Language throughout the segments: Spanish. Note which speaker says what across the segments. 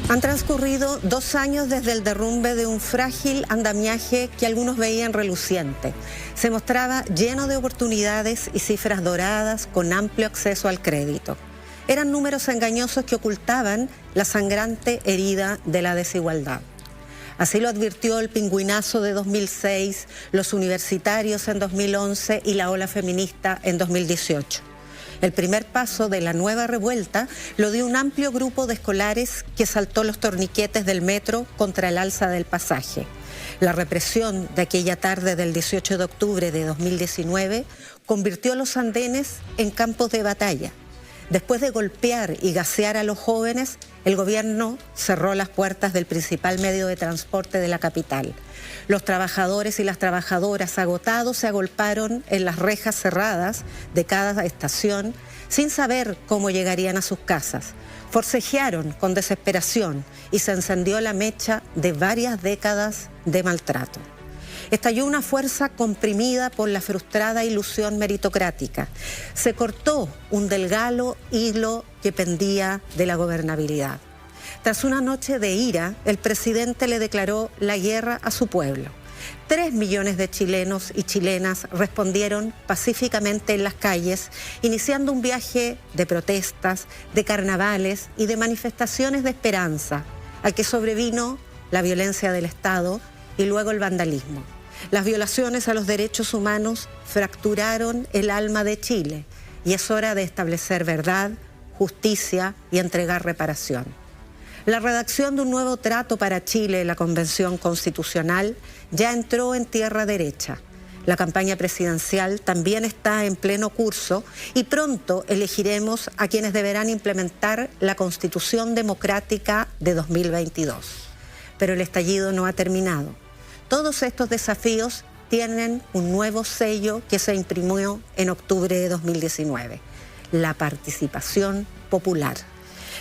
Speaker 1: Han transcurrido 2 años desde el derrumbe de un frágil andamiaje que algunos veían reluciente. Se mostraba lleno de oportunidades y cifras doradas con amplio acceso al crédito. Eran números engañosos que ocultaban la sangrante herida de la desigualdad. Así lo advirtió el pingüinazo de 2006, los universitarios en 2011 y la ola feminista en 2018. El primer paso de la nueva revuelta lo dio un amplio grupo de escolares que saltó los torniquetes del metro contra el alza del pasaje. La represión de aquella tarde del 18 de octubre de 2019 convirtió los andenes en campos de batalla. Después de golpear y gasear a los jóvenes, el gobierno cerró las puertas del principal medio de transporte de la capital. Los trabajadores y las trabajadoras agotados se agolparon en las rejas cerradas de cada estación sin saber cómo llegarían a sus casas. Forcejearon con desesperación y se encendió la mecha de varias décadas de maltrato. Estalló una fuerza comprimida por la frustrada ilusión meritocrática. Se cortó un delgado hilo que pendía de la gobernabilidad. Tras una noche de ira, el presidente le declaró la guerra a su pueblo. 3 millones de chilenos y chilenas respondieron pacíficamente en las calles, iniciando un viaje de protestas, de carnavales y de manifestaciones de esperanza, al que sobrevino la violencia del Estado y luego el vandalismo. Las violaciones a los derechos humanos fracturaron el alma de Chile y es hora de establecer verdad, justicia y entregar reparación. La redacción de un nuevo trato para Chile en la Convención Constitucional ya entró en tierra derecha. La campaña presidencial también está en pleno curso y pronto elegiremos a quienes deberán implementar la Constitución Democrática de 2022. Pero el estallido no ha terminado. Todos estos desafíos tienen un nuevo sello que se imprimió en octubre de 2019, la participación popular.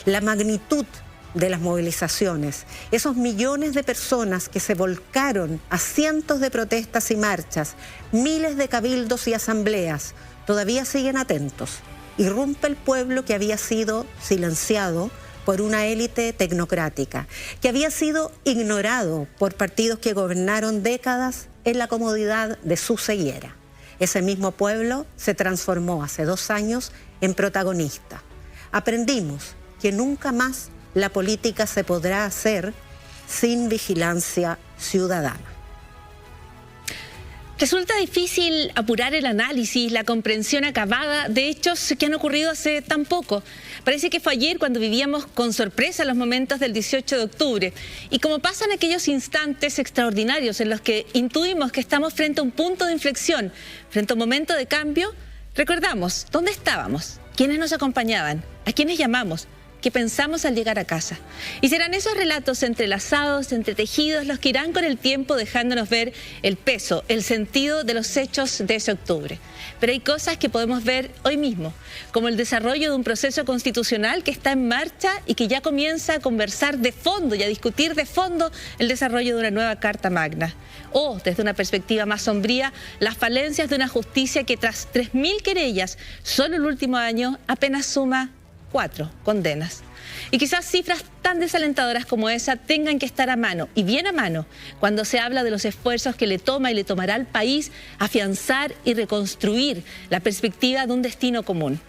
Speaker 1: La magnitud de las movilizaciones, esos millones de personas que se volcaron a cientos de protestas y marchas, miles de cabildos y asambleas, todavía siguen atentos. Irrumpe el pueblo que había sido silenciado por una élite tecnocrática, que había sido ignorado por partidos que gobernaron décadas en la comodidad de su ceguera. Ese mismo pueblo se transformó hace 2 años en protagonista. Aprendimos que nunca más la política se podrá hacer sin vigilancia ciudadana.
Speaker 2: Resulta difícil apurar el análisis, la comprensión acabada de hechos que han ocurrido hace tan poco. Parece que fue ayer cuando vivíamos con sorpresa los momentos del 18 de octubre. Y como pasan aquellos instantes extraordinarios en los que intuimos que estamos frente a un punto de inflexión, frente a un momento de cambio, recordamos dónde estábamos, quiénes nos acompañaban, a quiénes llamamos, qué pensamos al llegar a casa. Y serán esos relatos entrelazados, entretejidos, los que irán con el tiempo dejándonos ver el peso, el sentido de los hechos de ese octubre. Pero hay cosas que podemos ver hoy mismo, como el desarrollo de un proceso constitucional que está en marcha y que ya comienza a conversar de fondo y a discutir de fondo el desarrollo de una nueva Carta Magna. O, desde una perspectiva más sombría, las falencias de una justicia que tras 3.000 querellas, solo el último año apenas suma 4 condenas. Y quizás cifras tan desalentadoras como esa tengan que estar a mano, y bien a mano, cuando se habla de los esfuerzos que le toma y le tomará al país afianzar y reconstruir la perspectiva de un destino común.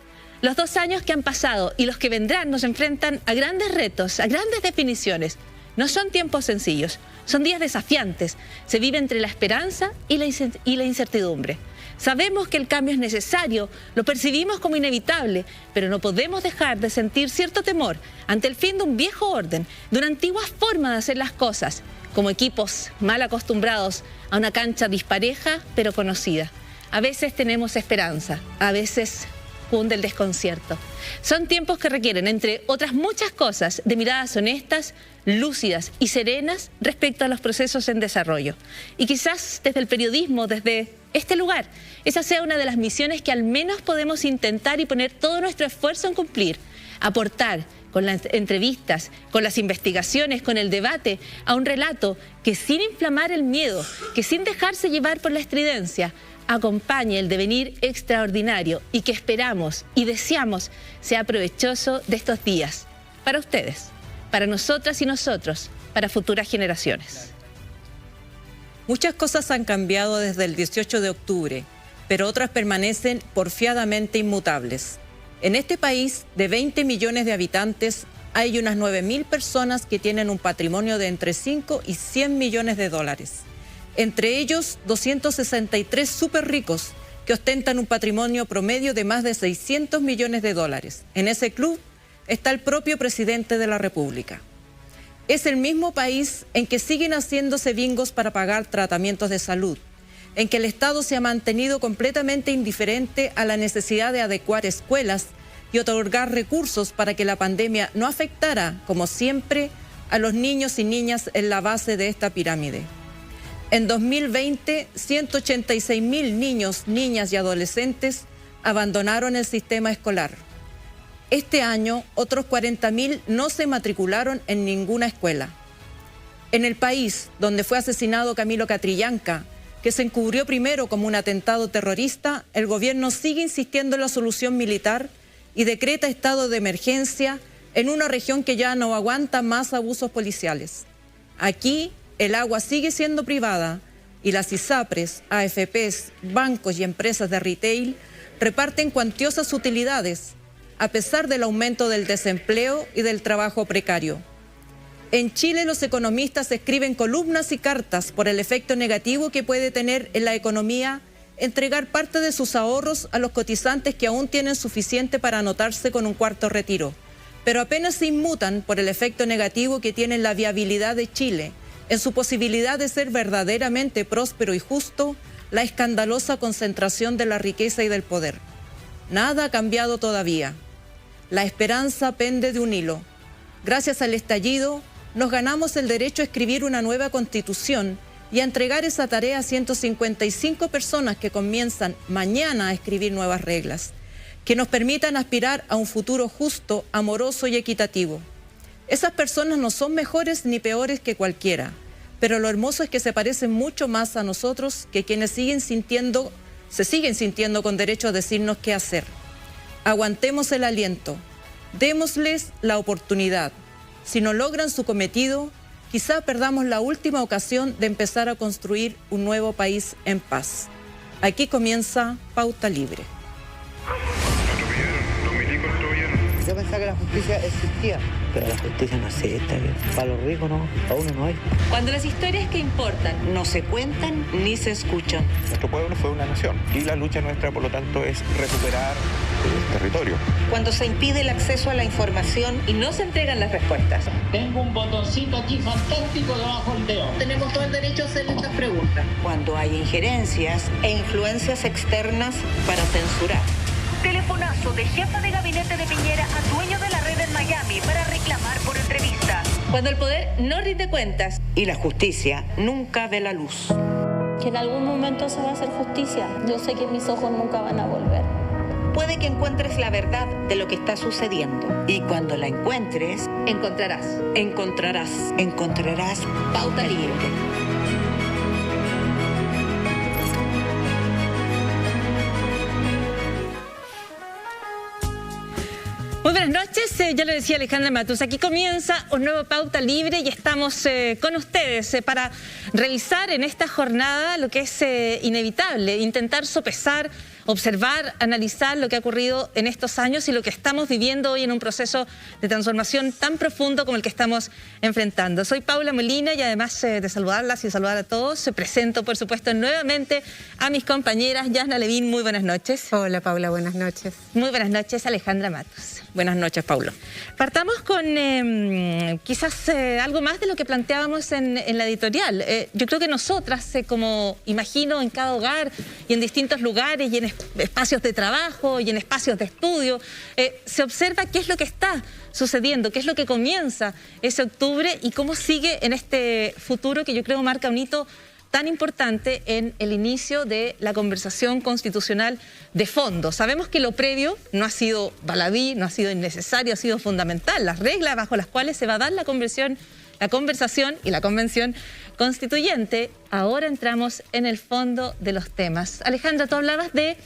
Speaker 2: Los 2 años que han pasado y los que vendrán nos enfrentan a grandes retos, a grandes definiciones. No son tiempos sencillos, son días desafiantes. Se vive entre la esperanza y la incertidumbre. Sabemos que el cambio es necesario, lo percibimos como inevitable, pero no podemos dejar de sentir cierto temor ante el fin de un viejo orden, de una antigua forma de hacer las cosas, como equipos mal acostumbrados a una cancha dispareja pero conocida. A veces tenemos esperanza, a veces cunde el desconcierto. Son tiempos que requieren, entre otras muchas cosas, de miradas honestas, lúcidas y serenas respecto a los procesos en desarrollo. Y quizás desde el periodismo, desde este lugar, esa sea una de las misiones que al menos podemos intentar y poner todo nuestro esfuerzo en cumplir. Aportar con las entrevistas, con las investigaciones, con el debate, a un relato que sin inflamar el miedo, que sin dejarse llevar por la estridencia, acompañe el devenir extraordinario y que esperamos y deseamos sea provechoso de estos días, para ustedes, para nosotras y nosotros, para futuras generaciones.
Speaker 3: Muchas cosas han cambiado desde el 18 de octubre, pero otras permanecen porfiadamente inmutables. En este país de 20 millones de habitantes hay unas 9.000 personas que tienen un patrimonio de entre 5 y 100 millones de dólares. Entre ellos, 263 súper ricos que ostentan un patrimonio promedio de más de 600 millones de dólares. En ese club está el propio presidente de la República. Es el mismo país en que siguen haciéndose bingos para pagar tratamientos de salud, en que el Estado se ha mantenido completamente indiferente a la necesidad de adecuar escuelas y otorgar recursos para que la pandemia no afectara, como siempre, a los niños y niñas en la base de esta pirámide. En 2020, 186.000 niños, niñas y adolescentes abandonaron el sistema escolar. Este año, otros 40.000 no se matricularon en ninguna escuela. En el país donde fue asesinado Camilo Catrillanca, que se encubrió primero como un atentado terrorista, el gobierno sigue insistiendo en la solución militar y decreta estado de emergencia en una región que ya no aguanta más abusos policiales. Aquí, el agua sigue siendo privada y las ISAPRES, AFPs, bancos y empresas de retail reparten cuantiosas utilidades a pesar del aumento del desempleo y del trabajo precario. En Chile los economistas escriben columnas y cartas por el efecto negativo que puede tener en la economía entregar parte de sus ahorros a los cotizantes que aún tienen suficiente para anotarse con un cuarto retiro, pero apenas se inmutan por el efecto negativo que tiene en la viabilidad de Chile, en su posibilidad de ser verdaderamente próspero y justo, la escandalosa concentración de la riqueza y del poder. Nada ha cambiado todavía. La esperanza pende de un hilo. Gracias al estallido, nos ganamos el derecho a escribir una nueva constitución y a entregar esa tarea a 155 personas que comienzan mañana a escribir nuevas reglas, que nos permitan aspirar a un futuro justo, amoroso y equitativo. Esas personas no son mejores ni peores que cualquiera, pero lo hermoso es que se parecen mucho más a nosotros que quienes se siguen sintiendo con derecho a decirnos qué hacer. Aguantemos el aliento, démosles la oportunidad. Si no logran su cometido, quizá perdamos la última ocasión de empezar a construir un nuevo país en paz. Aquí comienza Pauta Libre.
Speaker 4: Yo pensaba que la justicia existía, pero la justicia no existe. Para los ricos no, para uno no hay.
Speaker 5: Cuando las historias que importan no se cuentan ni se escuchan.
Speaker 6: Nuestro pueblo fue una nación y la lucha nuestra, por lo tanto, es recuperar el territorio.
Speaker 5: Cuando se impide el acceso a la información y no se entregan las respuestas.
Speaker 7: Tengo un botoncito aquí fantástico debajo del dedo.
Speaker 5: Tenemos todo el derecho a hacer estas preguntas. Cuando hay injerencias e influencias externas para censurar.
Speaker 8: Telefonazo de jefa de gabinete de Piñera a dueño de la red en Miami para reclamar por entrevista.
Speaker 5: Cuando el poder no rinde cuentas y la justicia nunca ve la luz.
Speaker 9: Que en algún momento se va a hacer justicia. Yo sé que mis ojos nunca van a volver.
Speaker 5: Puede que encuentres la verdad de lo que está sucediendo. Y cuando la encuentres, encontrarás Pauta Libre.
Speaker 2: Muy buenas noches, ya lo decía Alejandra Matus, aquí comienza un nuevo Pauta Libre y estamos con ustedes para revisar en esta jornada lo que es inevitable, intentar sopesar, observar, analizar lo que ha ocurrido en estos años y lo que estamos viviendo hoy en un proceso de transformación tan profundo como el que estamos enfrentando. Soy Paula Molina y además de saludarlas y saludar a todos, presento por supuesto nuevamente a mis compañeras. Yasna Levín, muy buenas noches.
Speaker 1: Hola Paula, buenas noches.
Speaker 2: Muy buenas noches, Alejandra Matus.
Speaker 3: Buenas noches, Paulo.
Speaker 2: Partamos con quizás algo más de lo que planteábamos en la editorial. Yo creo que nosotras, como imagino en cada hogar y en distintos lugares y en espacios de trabajo y en espacios de estudio, se observa qué es lo que está sucediendo, qué es lo que comienza ese octubre y cómo sigue en este futuro que yo creo marca un hito tan importante en el inicio de la conversación constitucional de fondo. Sabemos que lo previo no ha sido baladí, no ha sido innecesario, ha sido fundamental. Las reglas bajo las cuales se va a dar la conversación y la convención constituyente. Ahora entramos en el fondo de los temas. Alejandra, tú hablabas de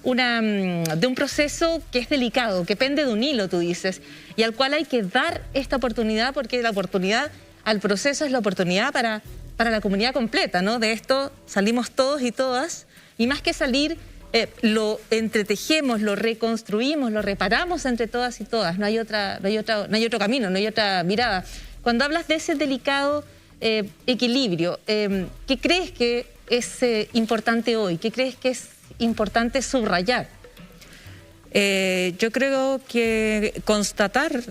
Speaker 2: un proceso que es delicado, que pende de un hilo, tú dices, y al cual hay que dar esta oportunidad, porque la oportunidad al proceso es la oportunidad para la comunidad completa, ¿no? De esto salimos todos y todas, y más que salir, lo entretejemos, lo reconstruimos, lo reparamos entre todas y todas. No hay otro camino, no hay otra mirada. Cuando hablas de ese delicado equilibrio, ¿qué crees que es importante hoy? ¿Qué crees que es importante subrayar?
Speaker 3: Yo creo que constatar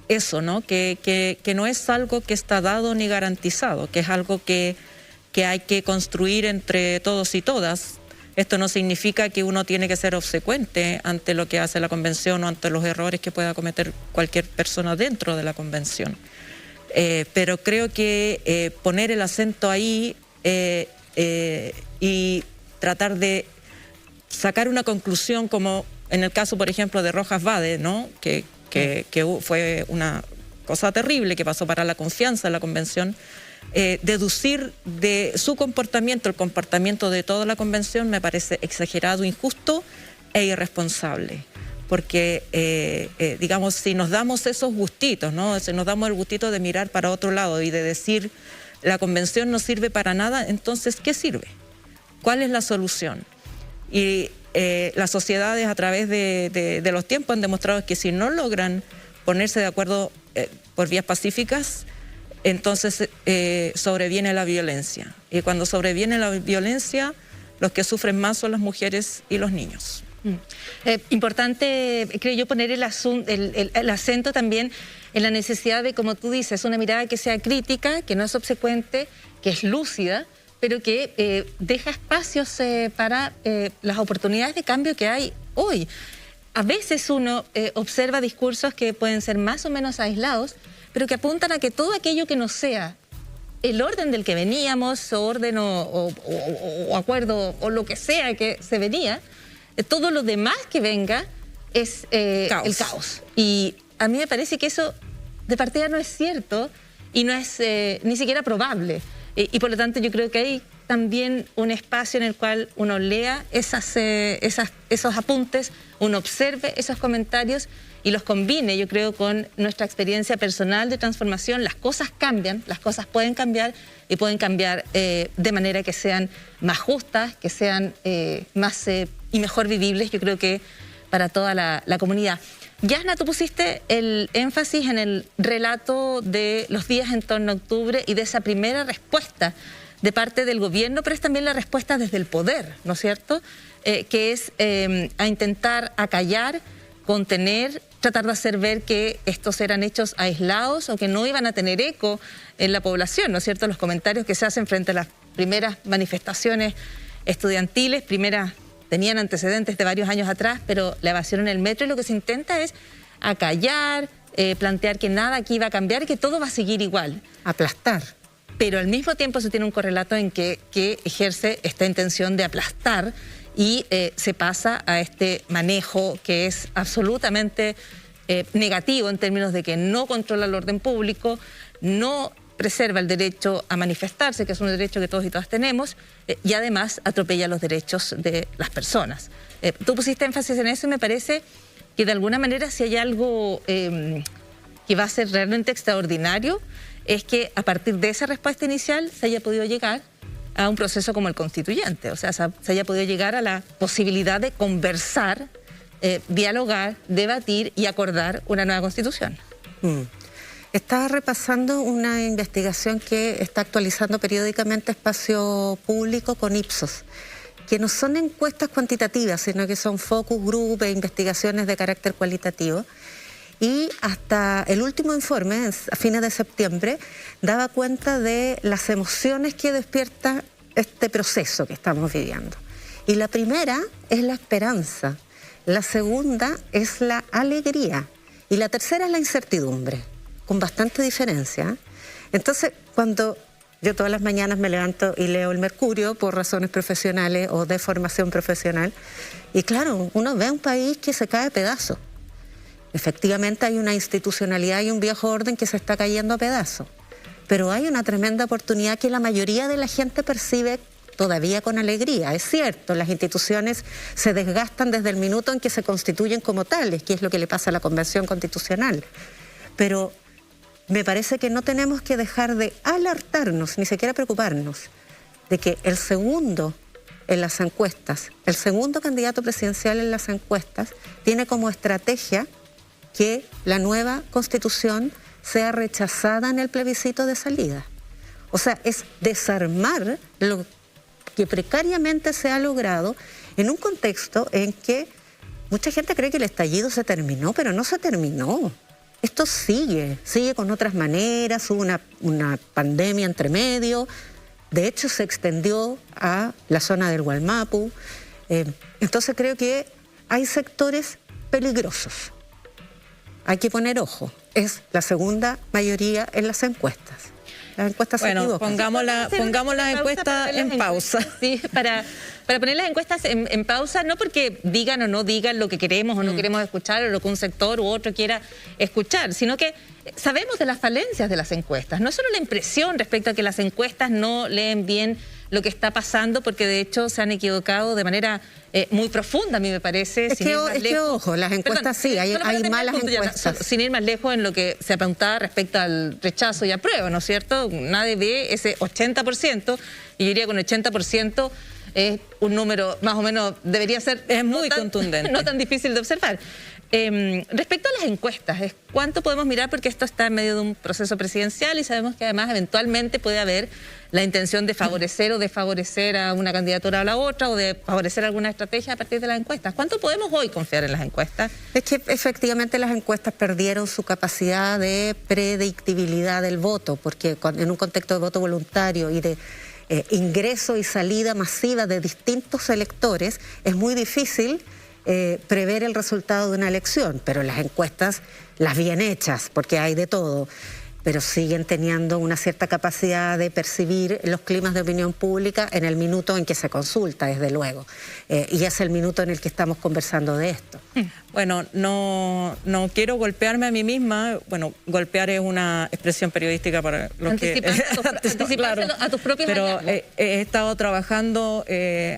Speaker 3: eso, ¿no? Que no es algo que está dado ni garantizado, que es algo que hay que construir entre todos y todas. Esto no significa que uno tiene que ser obsecuente ante lo que hace la convención o ante los errores que pueda cometer cualquier persona dentro de la convención. Pero creo que poner el acento ahí y tratar de sacar una conclusión, como en el caso, por ejemplo, de Rojas Vade, ¿no? que fue una cosa terrible que pasó para la confianza de la convención, deducir de su comportamiento, el comportamiento de toda la convención, me parece exagerado, injusto e irresponsable. Porque, digamos, si nos damos esos gustitos, ¿no? Si nos damos el gustito de mirar para otro lado y de decir la convención no sirve para nada, entonces, ¿qué sirve? ¿Cuál es la solución? Y las sociedades a través de los tiempos han demostrado que si no logran ponerse de acuerdo por vías pacíficas, entonces sobreviene la violencia. Y cuando sobreviene la violencia, los que sufren más son las mujeres y los niños.
Speaker 2: Importante, creo yo, poner el acento también en la necesidad de, como tú dices, una mirada que sea crítica, que no es obsecuente, que es lúcida, pero que deja espacios para las oportunidades de cambio que hay hoy. A veces uno observa discursos que pueden ser más o menos aislados, pero que apuntan a que todo aquello que no sea el orden del que veníamos, o orden o acuerdo, o lo que sea que se venía, todo lo demás que venga es el caos. Y a mí me parece que eso de partida no es cierto y no es ni siquiera probable. Y por lo tanto yo creo que hay también un espacio en el cual uno lea esos apuntes, uno observe esos comentarios y los combine, yo creo, con nuestra experiencia personal de transformación. Las cosas cambian, las cosas pueden cambiar y pueden cambiar de manera que sean más justas, que sean más y mejor vivibles, yo creo que para toda la comunidad. Yasna, tú pusiste el énfasis en el relato de los días en torno a octubre y de esa primera respuesta de parte del gobierno, pero es también la respuesta desde el poder, ¿no es cierto? Que es a intentar acallar, contener, tratar de hacer ver que estos eran hechos aislados o que no iban a tener eco en la población, ¿no es cierto? Los comentarios que se hacen frente a las primeras manifestaciones estudiantiles, tenían antecedentes de varios años atrás, pero la evasión en el metro, y lo que se intenta es acallar, plantear que nada aquí va a cambiar y que todo va a seguir igual.
Speaker 1: Aplastar.
Speaker 2: Pero al mismo tiempo se tiene un correlato en que ejerce esta intención de aplastar y se pasa a este manejo que es absolutamente negativo en términos de que no controla el orden público, no preserva el derecho a manifestarse, que es un derecho que todos y todas tenemos, y además atropella los derechos de las personas. Tú pusiste énfasis en eso y me parece que de alguna manera si hay algo que va a ser realmente extraordinario, es que a partir de esa respuesta inicial se haya podido llegar a un proceso como el constituyente, o sea, se haya podido llegar a la posibilidad de conversar, dialogar, debatir y acordar una nueva constitución.
Speaker 1: Estaba repasando una investigación que está actualizando periódicamente Espacio Público con Ipsos, que no son encuestas cuantitativas, sino que son focus group e investigaciones de carácter cualitativo. Y hasta el último informe, a fines de septiembre, daba cuenta de las emociones que despierta este proceso que estamos viviendo. Y la primera es la esperanza, la segunda es la alegría y la tercera es la incertidumbre, con bastante diferencia. Entonces, cuando Yo todas las mañanas me levanto y leo el Mercurio por razones profesionales o de formación profesional. Y claro, uno ve un país que se cae a pedazos. Efectivamente hay una institucionalidad y un viejo orden que se está cayendo a pedazos. Pero hay una tremenda oportunidad que la mayoría de la gente percibe todavía con alegría. Es cierto, las instituciones se desgastan desde el minuto en que se constituyen como tales, que es lo que le pasa a la Convención Constitucional. Pero me parece que no tenemos que dejar de alertarnos, ni siquiera preocuparnos, de que el segundo en las encuestas, el segundo candidato presidencial en las encuestas, tiene como estrategia que la nueva Constitución sea rechazada en el plebiscito de salida. O sea, es desarmar lo que precariamente se ha logrado en un contexto en que mucha gente cree que el estallido se terminó, pero no se terminó. Esto sigue con otras maneras, hubo una pandemia entre medio, de hecho se extendió a la zona del Gualmapu. Entonces creo que hay sectores peligrosos. Hay que poner ojo. Es la segunda mayoría en las encuestas. Las encuestas se equivocan.
Speaker 3: Pongamos las encuestas en pausa.
Speaker 2: Sí, para poner las encuestas en pausa, no porque digan o no digan lo que queremos o no queremos escuchar o lo que un sector u otro quiera escuchar, sino que sabemos de las falencias de las encuestas. No es solo la impresión respecto a que las encuestas no leen bien lo que está pasando, porque de hecho se han equivocado de manera muy profunda, a mí me parece.
Speaker 1: Es que ojo, las encuestas hay malas encuestas.
Speaker 2: Sin ir más lejos en lo que se apuntaba respecto al rechazo y apruebo, ¿no es cierto? Nadie ve ese 80%, y yo diría que un 80% es un número más o menos, debería ser...
Speaker 3: Es muy contundente.
Speaker 2: No tan difícil de observar. Respecto a las encuestas, ¿cuánto podemos mirar? Porque esto está en medio de un proceso presidencial y sabemos que además eventualmente puede haber la intención de favorecer o desfavorecer a una candidatura o a la otra, o de favorecer alguna estrategia a partir de las encuestas. ¿Cuánto podemos hoy confiar en las encuestas?
Speaker 1: Es que efectivamente las encuestas perdieron su capacidad de predictibilidad del voto, porque en un contexto de voto voluntario y de ingreso y salida masiva de distintos electores, es muy difícil prever el resultado de una elección, pero las encuestas, las bien hechas, porque hay de todo, pero siguen teniendo una cierta capacidad de percibir los climas de opinión pública en el minuto en que se consulta, desde luego. Y es el minuto en el que estamos conversando de esto.
Speaker 3: Bueno, no quiero golpearme a mí misma. Bueno, golpear es una expresión periodística para los que...
Speaker 2: Claro, a tus propios
Speaker 3: pero he estado trabajando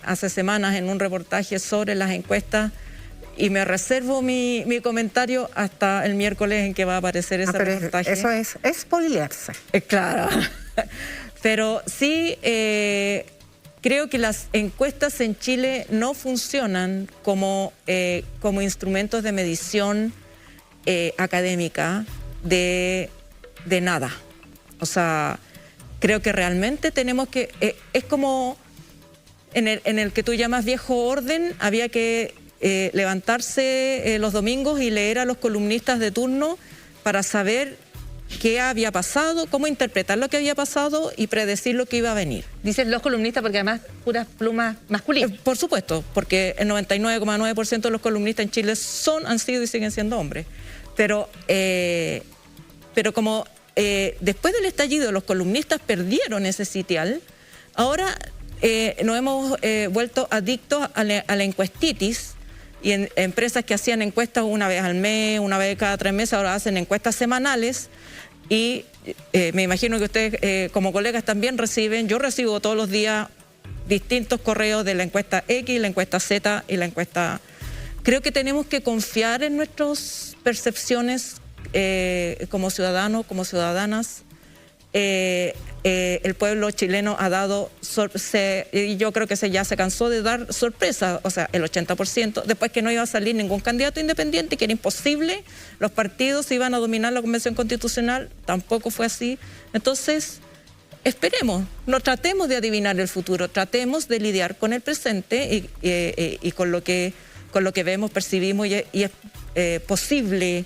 Speaker 3: hace semanas en un reportaje sobre las encuestas y me reservo mi comentario hasta el miércoles en que va a aparecer ese reportaje.
Speaker 1: Eso es spoilearse.
Speaker 3: Claro. Pero sí creo que las encuestas en Chile no funcionan como instrumentos de medición académica de nada. O sea, creo que realmente tenemos que... es como en el que tú llamas viejo orden, había que levantarse los domingos y leer a los columnistas de turno para saber qué había pasado, cómo interpretar lo que había pasado y predecir lo que iba a venir.
Speaker 2: Dices los columnistas porque además puras plumas masculinas.
Speaker 3: Por supuesto, porque el 99,9% de los columnistas en Chile han sido y siguen siendo hombres. Pero como después del estallido los columnistas perdieron ese sitial, ahora nos hemos vuelto adictos a la encuestitis. Y en empresas que hacían encuestas una vez al mes, una vez cada 3 meses, ahora hacen encuestas semanales. Y me imagino que ustedes como colegas también yo recibo todos los días distintos correos de la encuesta X, la encuesta Z y la encuesta... Creo que tenemos que confiar en nuestras percepciones como ciudadanos, como ciudadanas. El pueblo chileno ha dado, y yo creo que ya se cansó de dar sorpresas, o sea, el 80%, después que no iba a salir ningún candidato independiente, que era imposible, los partidos iban a dominar la Convención Constitucional, tampoco fue así. Entonces, esperemos, no tratemos de adivinar el futuro, tratemos de lidiar con el presente y con lo que vemos, percibimos y es posible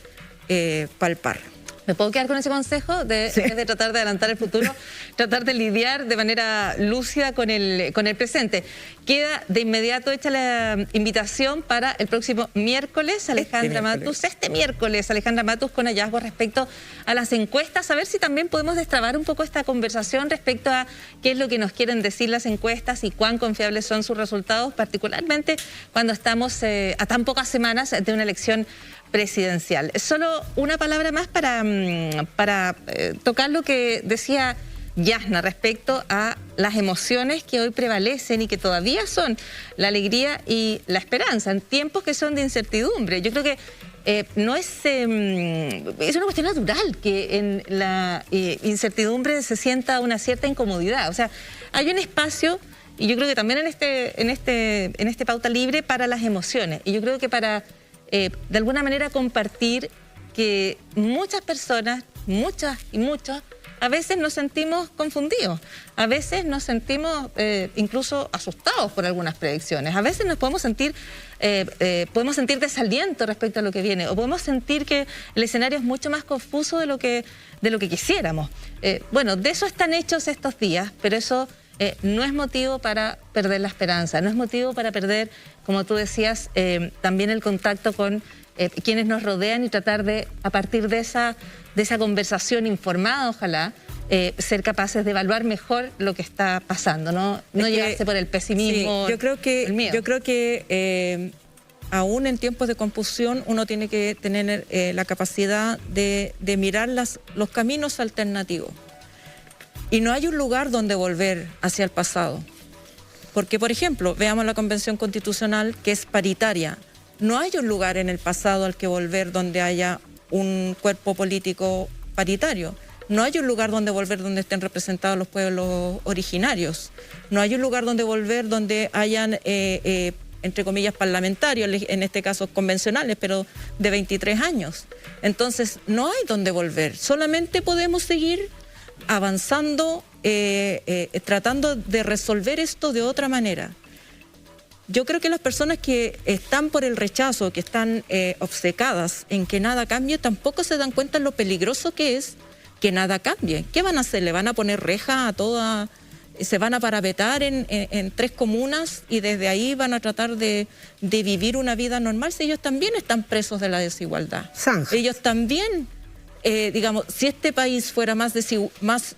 Speaker 3: palpar.
Speaker 2: ¿Me puedo quedar con ese consejo de, en vez de tratar de adelantar el futuro, tratar de lidiar de manera lúcida con el presente? Queda de inmediato hecha la invitación para el próximo miércoles, Alejandra Matus. Este miércoles, Alejandra Matus, con hallazgos respecto a las encuestas, a ver si también podemos destrabar un poco esta conversación respecto a qué es lo que nos quieren decir las encuestas y cuán confiables son sus resultados, particularmente cuando estamos a tan pocas semanas de una elección presidencial. Solo una palabra más para tocar lo que decía Yasna respecto a las emociones que hoy prevalecen y que todavía son la alegría y la esperanza en tiempos que son de incertidumbre. Yo creo que no es una cuestión natural que en la incertidumbre se sienta una cierta incomodidad. O sea, hay un espacio, y yo creo que también en este pauta libre, para las emociones. Y yo creo que para de alguna manera compartir que muchas personas, muchas y muchos, a veces nos sentimos confundidos, a veces nos sentimos incluso asustados por algunas predicciones, a veces nos podemos sentir desaliento respecto a lo que viene, o podemos sentir que el escenario es mucho más confuso de lo que quisiéramos. Bueno, de eso están hechos estos días, pero eso no es motivo para perder la esperanza, no es motivo para perder, como tú decías, también el contacto con quienes nos rodean y tratar de, a partir de esa conversación informada, ojalá, ser capaces de evaluar mejor lo que está pasando, no llevarse por el pesimismo,
Speaker 3: sí, yo creo que aún en tiempos de confusión uno tiene que tener la capacidad de mirar los caminos alternativos. Y no hay un lugar donde volver hacia el pasado. Porque, por ejemplo, veamos la Convención Constitucional, que es paritaria. No hay un lugar en el pasado al que volver donde haya un cuerpo político paritario. No hay un lugar donde volver donde estén representados los pueblos originarios. No hay un lugar donde volver donde hayan, entre comillas, parlamentarios, en este caso convencionales, pero de 23 años. Entonces, no hay donde volver. Solamente podemos seguir avanzando, tratando de resolver esto de otra manera. Yo creo que las personas que están por el rechazo, que están obcecadas en que nada cambie, tampoco se dan cuenta de lo peligroso que es que nada cambie. ¿Qué van a hacer? ¿Le van a poner reja a toda? ¿Se van a parapetar en 3 comunas y desde ahí van a tratar de vivir una vida normal? Si ellos también están presos de la desigualdad. Ellos también... digamos, si este país fuera más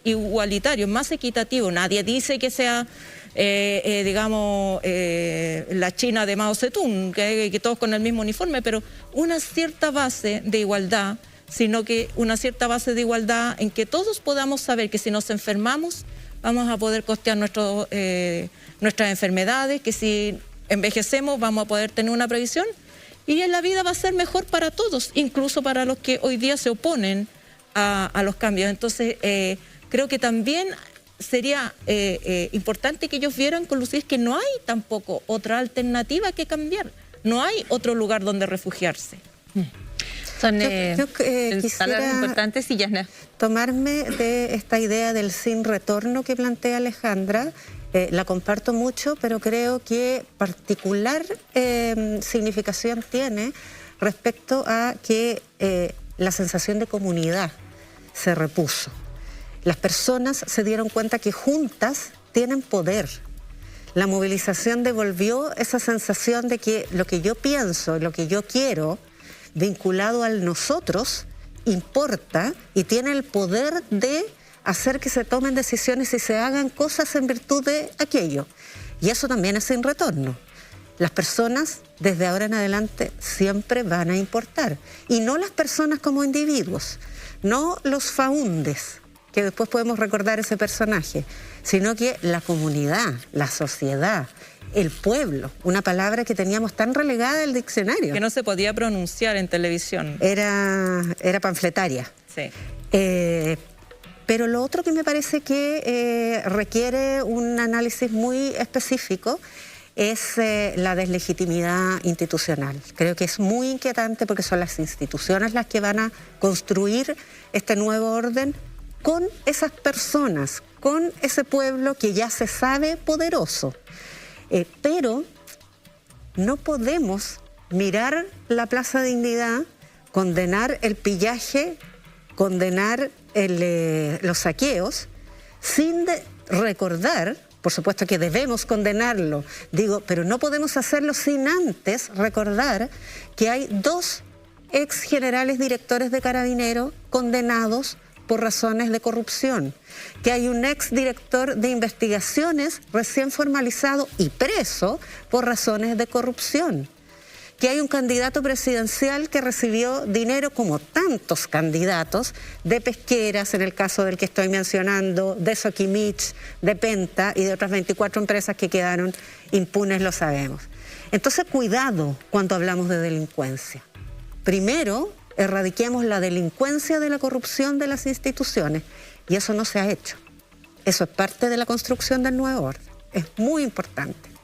Speaker 3: igualitario, más equitativo, nadie dice que sea, digamos, la China de Mao Zedong, que todos con el mismo uniforme, pero una cierta base de igualdad, sino que una cierta base de igualdad en que todos podamos saber que si nos enfermamos vamos a poder costear nuestras enfermedades, que si envejecemos vamos a poder tener una previsión. Y en la vida va a ser mejor para todos, incluso para los que hoy día se oponen a los cambios. Entonces, creo que también sería importante que ellos vieran con Lucía que no hay tampoco otra alternativa que cambiar. No hay otro lugar donde refugiarse.
Speaker 2: Son palabras importantes y Yasna.
Speaker 1: Tomarme de esta idea del sin retorno que plantea Alejandra. La comparto mucho, pero creo que particular significación tiene respecto a que la sensación de comunidad se repuso. Las personas se dieron cuenta que juntas tienen poder. La movilización devolvió esa sensación de que lo que yo pienso, lo que yo quiero, vinculado al nosotros, importa y tiene el poder de hacer que se tomen decisiones y se hagan cosas en virtud de aquello. Y eso también es sin retorno. Las personas, desde ahora en adelante, siempre van a importar. Y no las personas como individuos, no los faundes, que después podemos recordar ese personaje, sino que la comunidad, la sociedad, el pueblo, una palabra que teníamos tan relegada del diccionario.
Speaker 3: Que no se podía pronunciar en televisión.
Speaker 1: Era panfletaria.
Speaker 3: Sí.
Speaker 1: Pero lo otro que me parece que requiere un análisis muy específico es la deslegitimidad institucional. Creo que es muy inquietante porque son las instituciones las que van a construir este nuevo orden con esas personas, con ese pueblo que ya se sabe poderoso. Pero no podemos mirar la Plaza Dignidad, condenar el pillaje condenar los saqueos sin recordar, por supuesto que debemos condenarlo, digo, pero no podemos hacerlo sin antes recordar que hay 2 ex generales directores de Carabineros condenados por razones de corrupción, que hay un ex director de investigaciones recién formalizado y preso por razones de corrupción, que hay un candidato presidencial que recibió dinero, como tantos candidatos, de pesqueras, en el caso del que estoy mencionando, de Soquimich, de Penta y de otras 24 empresas que quedaron impunes, lo sabemos. Entonces, cuidado cuando hablamos de delincuencia. Primero, erradiquemos la delincuencia de la corrupción de las instituciones, y eso no se ha hecho. Eso es parte de la construcción del nuevo orden. Es muy importante.